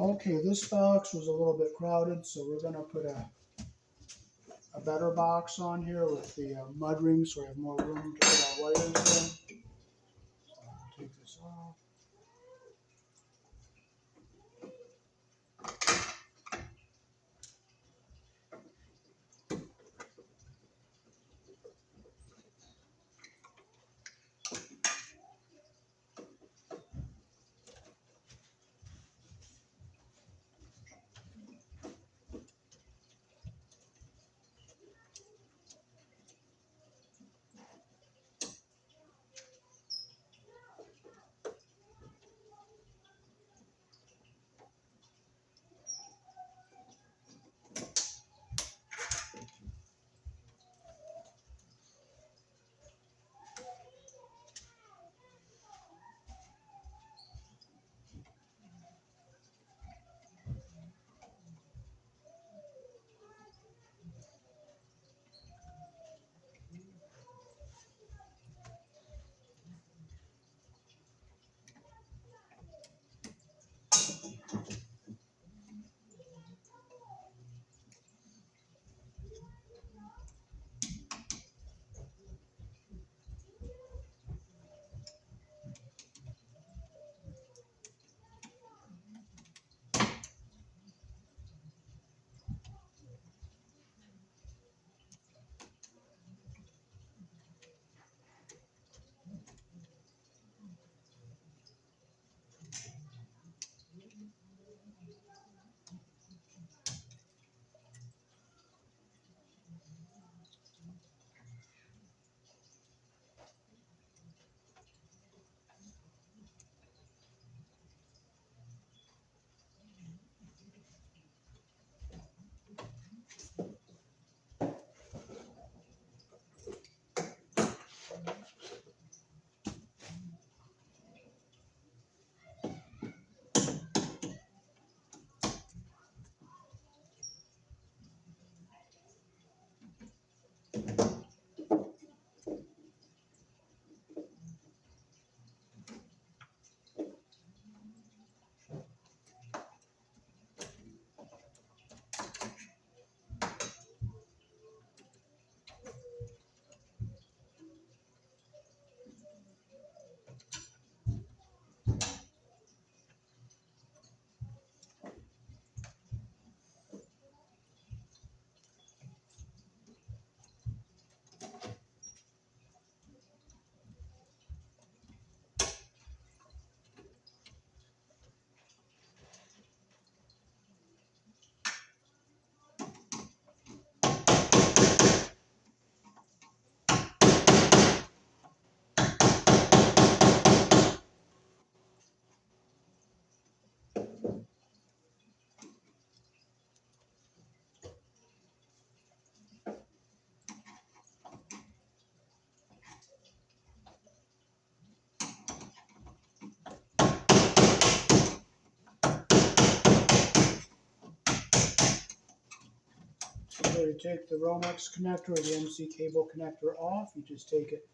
Okay, this box was a little bit crowded, so we're going to put a better box on here with the mud ring so we have more room to put our wires in. So I'll take this off. So you take the Romex connector or the MC cable connector off, you just take it,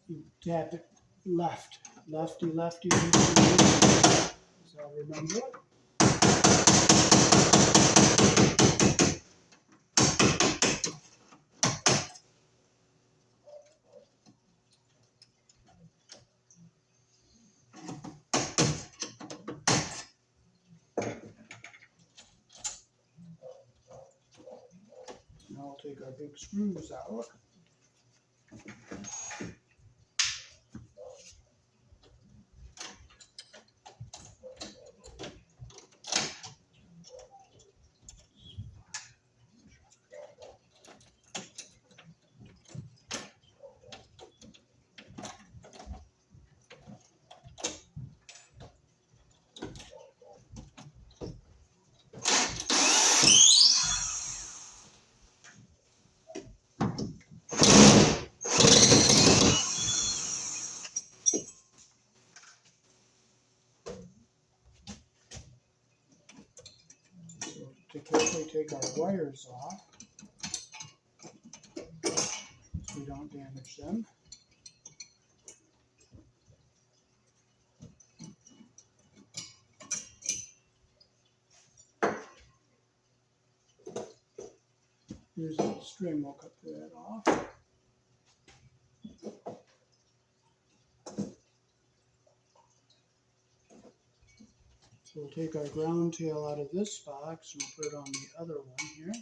you tap it left, lefty, lefty, lefty. So remember it. Now we'll take our big screws out. So to carefully take our wires off so we don't damage them. Here's the string, we'll cut that off. So we'll take our ground tail out of this box and we'll put it on the other one here.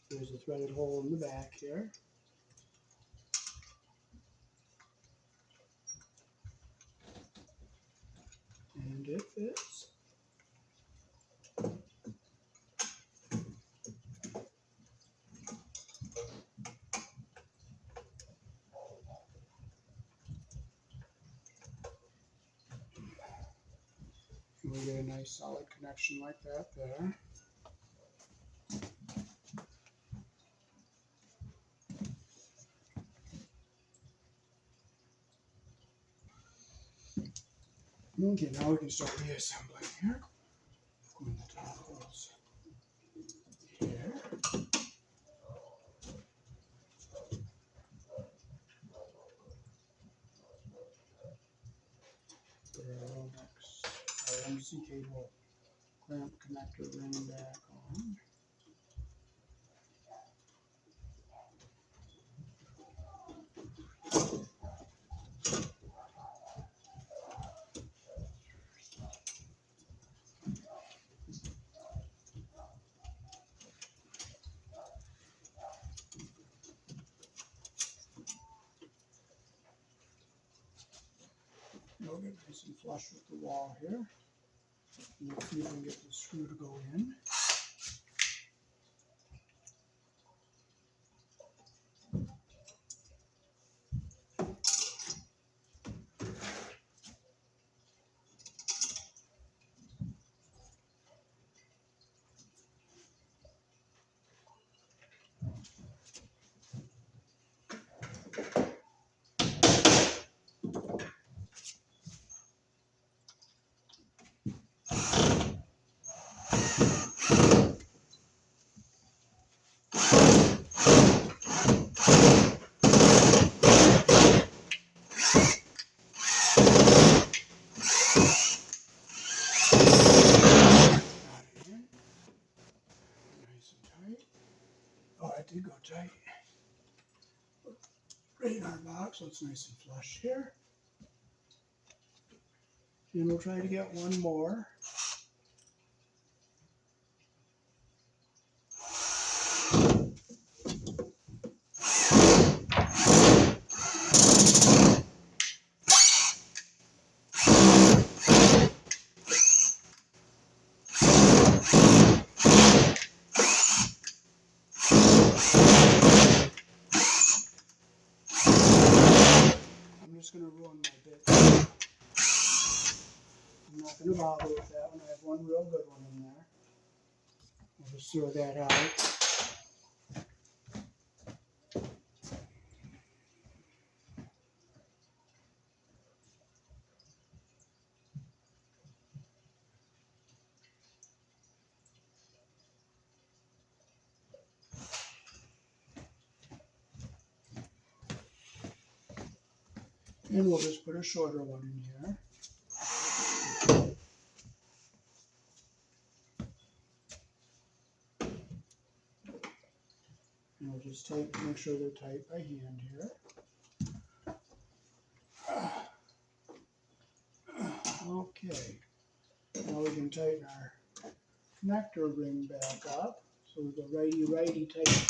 There's a threaded hole in the back here. And it fits. And we get a nice solid connection like that there. Okay, now we can start reassembling here. Going the top holes here. Put our Romex, our MC cable clamp connector ring back on. We'll get nice and flush with the wall here. And we'll see if we can get the screw to go in. Oh, that did go tight. Right in our box, so it's nice and flush here. And we'll try to get one more. I'm just going to ruin my bit. I'm not going to bother with that one. I have one real good one in there. I'll just throw that out. And we'll just put a shorter one in here. And we'll just make sure they're tight by hand here. Okay. Now we can tighten our connector ring back up. So the righty, tighty.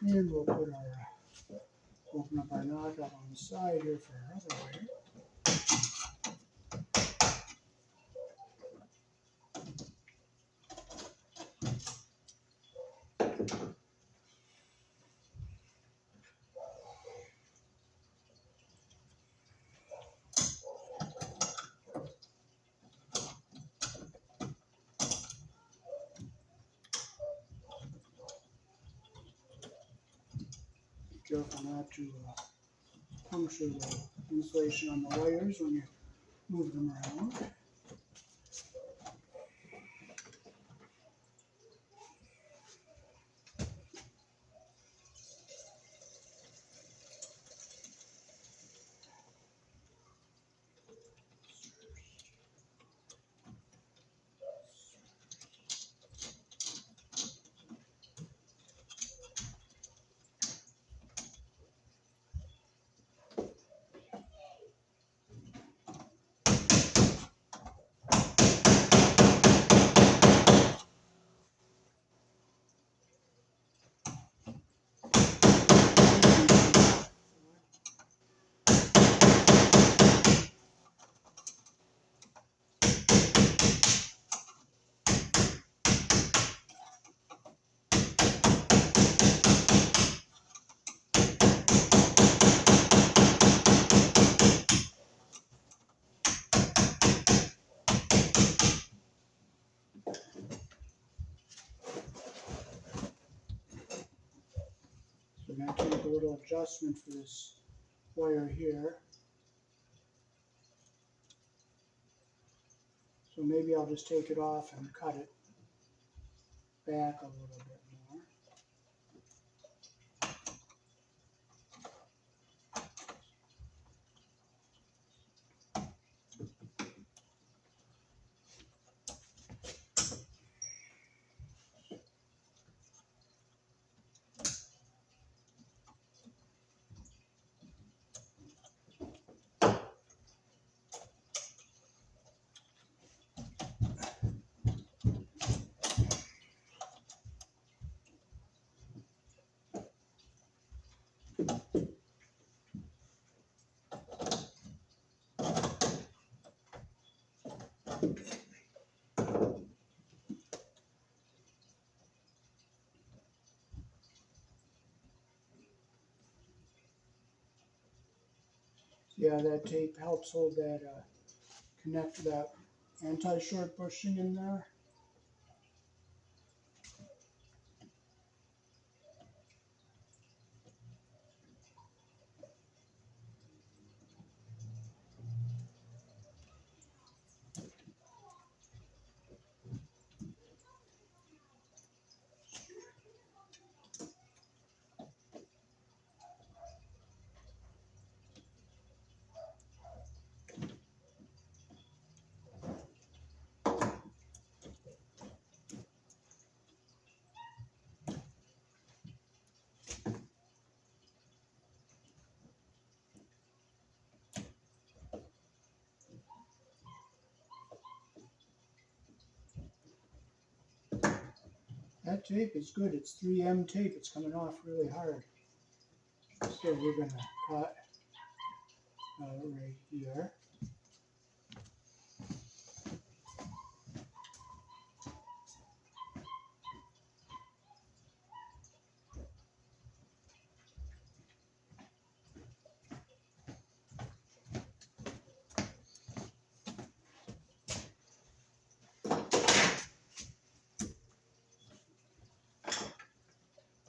And we'll put our, open up our knockout on the side here for our other wire. Careful not to puncture the insulation on the wires when you move them around. So I'm going to make a little adjustment for this wire here. So maybe I'll just take it off and cut it back a little bit more. Yeah, that tape helps hold that, connect that anti-short bushing in there. That tape is good. It's 3M tape. It's coming off really hard. So we're going to cut right here.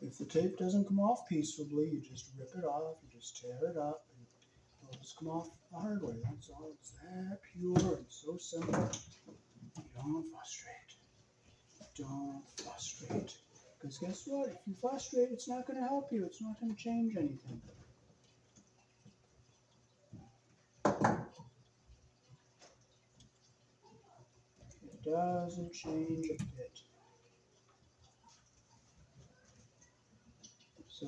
If the tape doesn't come off peacefully, you just rip it off, you just tear it up, and it'll just come off the hard way. That's all. It's that pure and so simple. Don't frustrate. Don't frustrate. Because guess what? If you frustrate, it's not going to help you. It's not going to change anything. It doesn't change a bit. So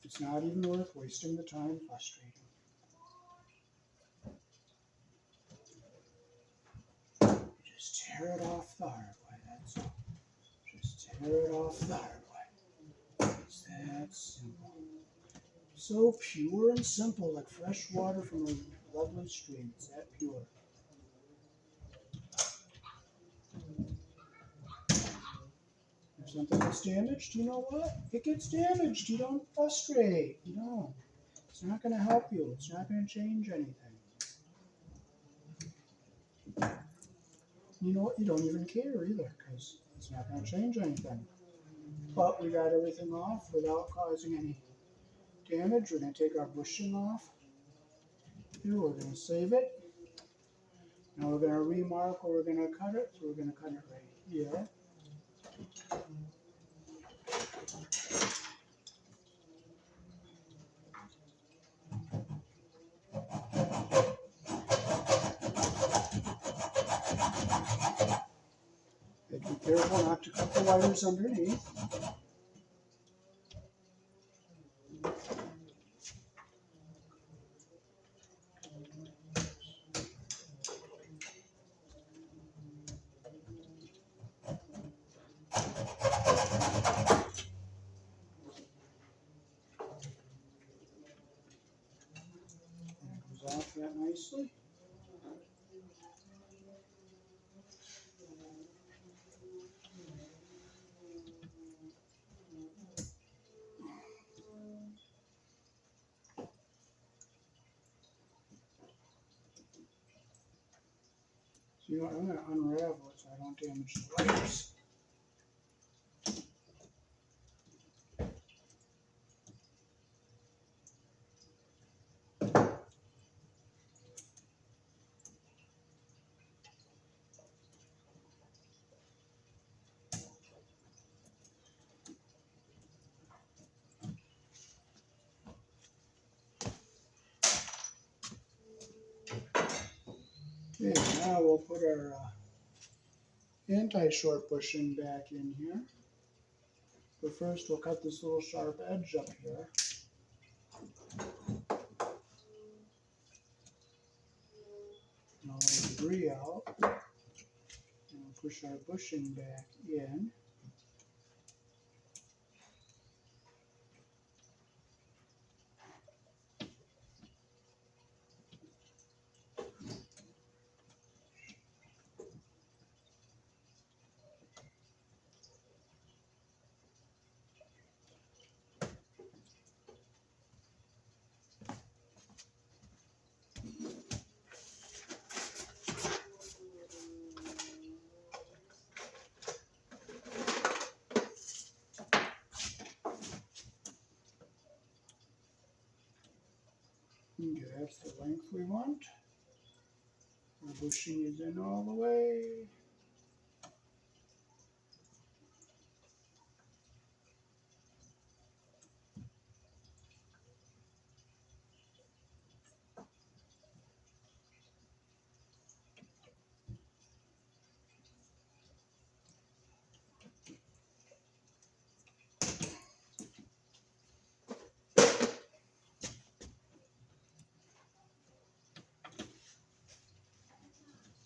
it's not even worth wasting the time frustrating. Just tear it off the hard way, that's all. Just tear it off the hard way. It's that simple. So pure and simple, like fresh water from a lovely stream. It's that pure. If something gets damaged, you know what? It gets damaged. You don't frustrate. You don't. It's not going to help you. It's not going to change anything. You know what? You don't even care either because it's not going to change anything. But we got everything off without causing any damage. We're going to take our bushing off. Here, we're going to save it. Now we're going to remark where we're going to cut it. So we're going to cut it right here. And be careful not to cut the wires underneath. Off that nicely. So you know what, I'm going to unravel it so I don't damage the wires. Okay, now we'll put our anti-short bushing back in here. But first we'll cut this little sharp edge up here. And all the debris out. And we'll push our bushing back in. Okay, that's the length we want. Our bushing is in all the way.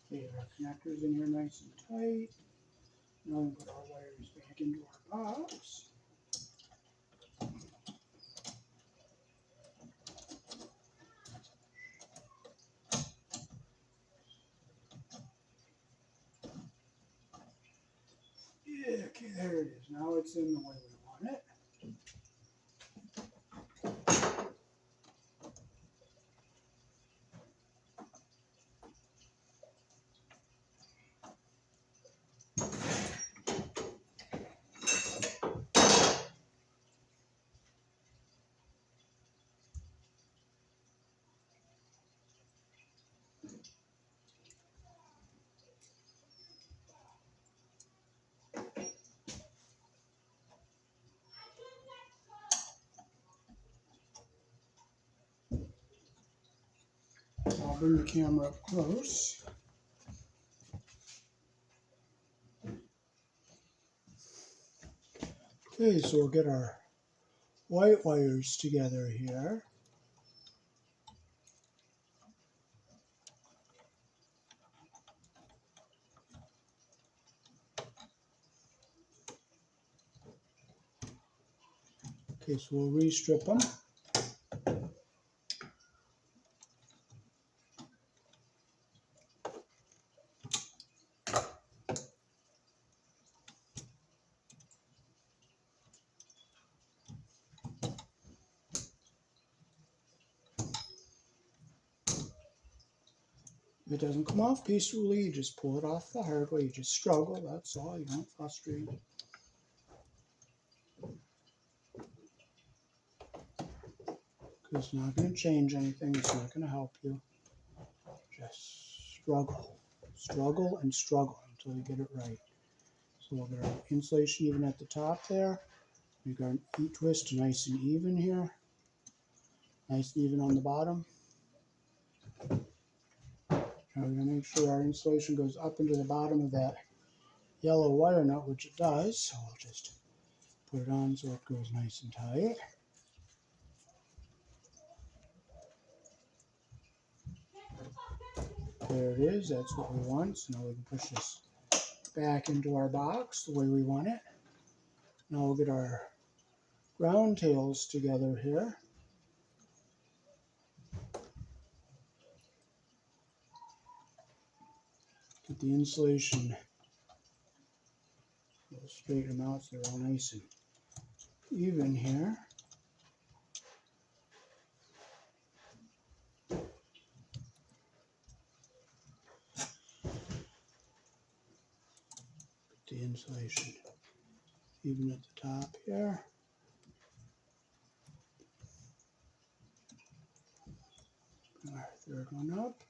Okay, our connector's in here nice and tight. Now we put our wires back into our box. Yeah, okay, there it is. Now it's in the way we want it. I'll bring the camera up close. Okay, so we'll get our white wires together here. Okay, so we'll re-strip them. If it doesn't come off peacefully, you just pull it off the hard way. You just struggle, that's all. You don't frustrate. It's not going to change anything. It's not going to help you. Just struggle. Struggle and struggle until you get it right. So we'll get our insulation even at the top there. Make our twist nice and even here. Nice and even on the bottom. Now we're going to make sure our insulation goes up into the bottom of that yellow wire nut, which it does. So we'll just put it on so it goes nice and tight. There it is. That's what we want. So now we can push this back into our box the way we want it. Now we'll get our ground tails together here. Get the insulation, we'll straighten them out so they're all nice and even here. Put the insulation even at the top here. Our third one up.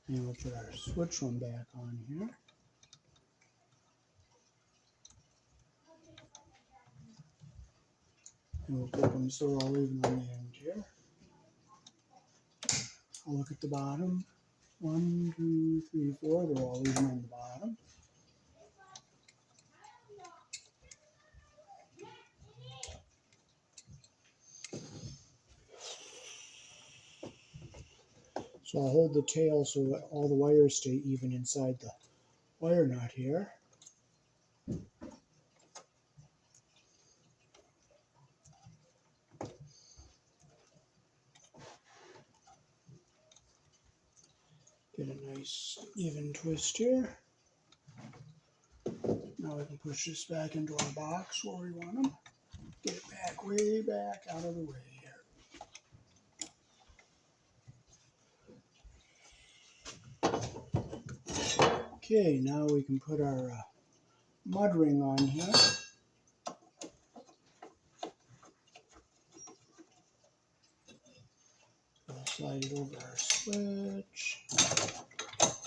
And we'll put our switch one back on here. And we'll put them so they're all even on the end here. I'll look at the bottom. 1, 2, 3, 4. They're all even on the bottom. So I'll hold the tail so that all the wires stay even inside the wire nut here. Get a nice even twist here. Now we can push this back into our box where we want them. Get it back, way back out of the way here. Okay, now we can put our mud ring on here. We'll slide it over our switch.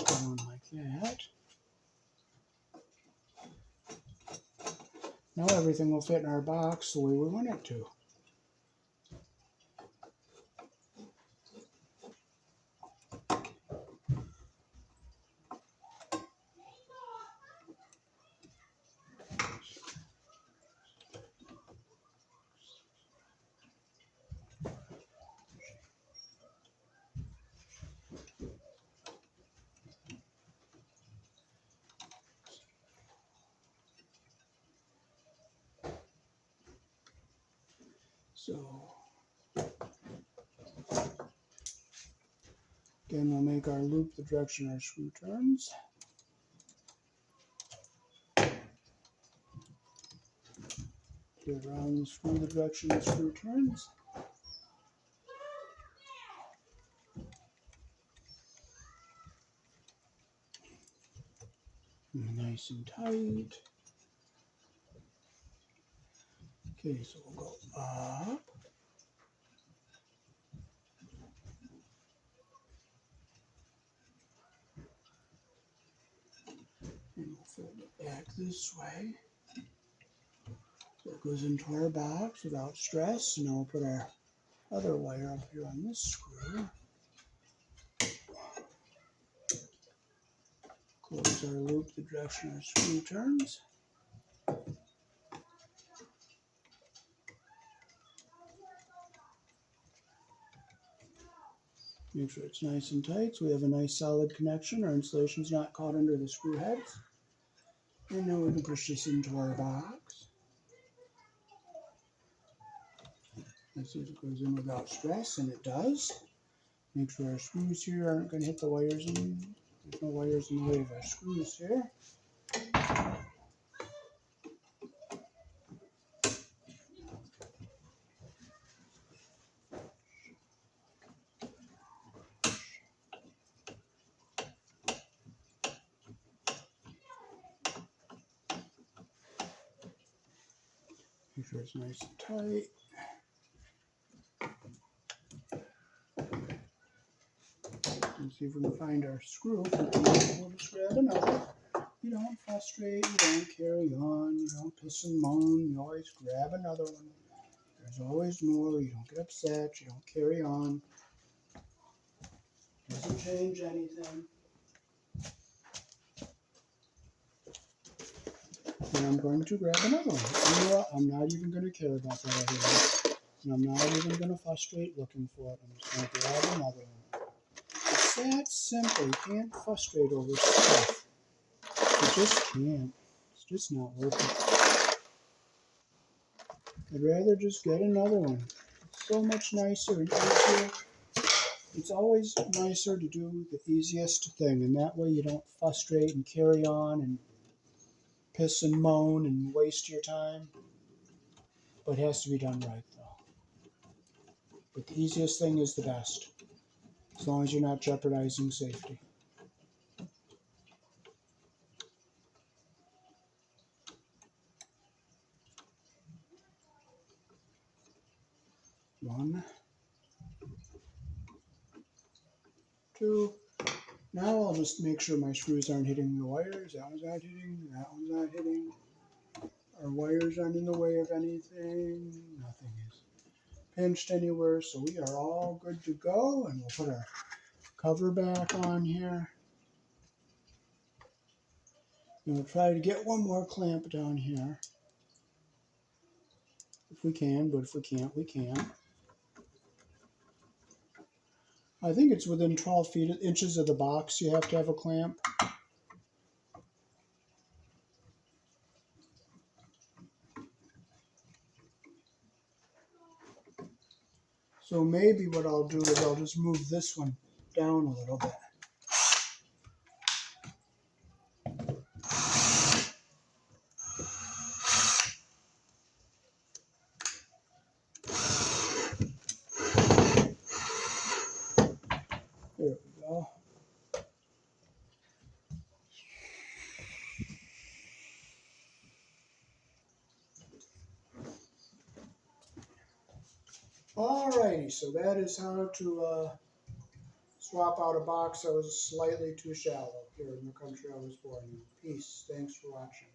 Down like that. Now everything will fit in our box the way we want it to. So, again, we'll make our loop the direction our screw turns. Get it around the screw the direction the screw turns. Nice and tight. Okay, so we'll go up. And we'll fold it back this way. So it goes into our box without stress. And now we'll put our other wire up here on this screw. Close our loop the direction our screw turns. Make sure it's nice and tight so we have a nice solid connection. Our insulation's not caught under the screw heads. And now we can push this into our box. Let's see if it goes in without stress, and it does. Make sure our screws here aren't going to hit the wires in. There's no wires in the way of our screws here. Make sure it's nice and tight. And see if we can find our screw. We'll just grab another. You don't frustrate, you don't carry on, you don't piss and moan, you always grab another one. There's always more, you don't get upset, you don't carry on. Doesn't change anything. And I'm going to grab another one. You know what? I'm not even going to care about that other one. And I'm not even going to frustrate looking for it. I'm just going to grab another one. It's that simple. You can't frustrate over stuff. You just can't. It's just not worth it. I'd rather just get another one. It's so much nicer and easier. It's always nicer to do the easiest thing, and that way you don't frustrate and carry on and piss and moan and waste your time. But it has to be done right, though. But the easiest thing is the best, as long as you're not jeopardizing safety. One, two. Now I'll just make sure my screws aren't hitting the wires. That one's not hitting. That one's not hitting. Our wires aren't in the way of anything. Nothing is pinched anywhere. So we are all good to go. And we'll put our cover back on here. And we'll try to get one more clamp down here. If we can, but if we can't, we can't. I think it's within 12 inches of the box you have to have a clamp. So maybe what I'll do is I'll just move this one down a little bit. There we go. Alrighty, so that is how to swap out a box that was slightly too shallow here in the country I was born in. Peace. Thanks for watching.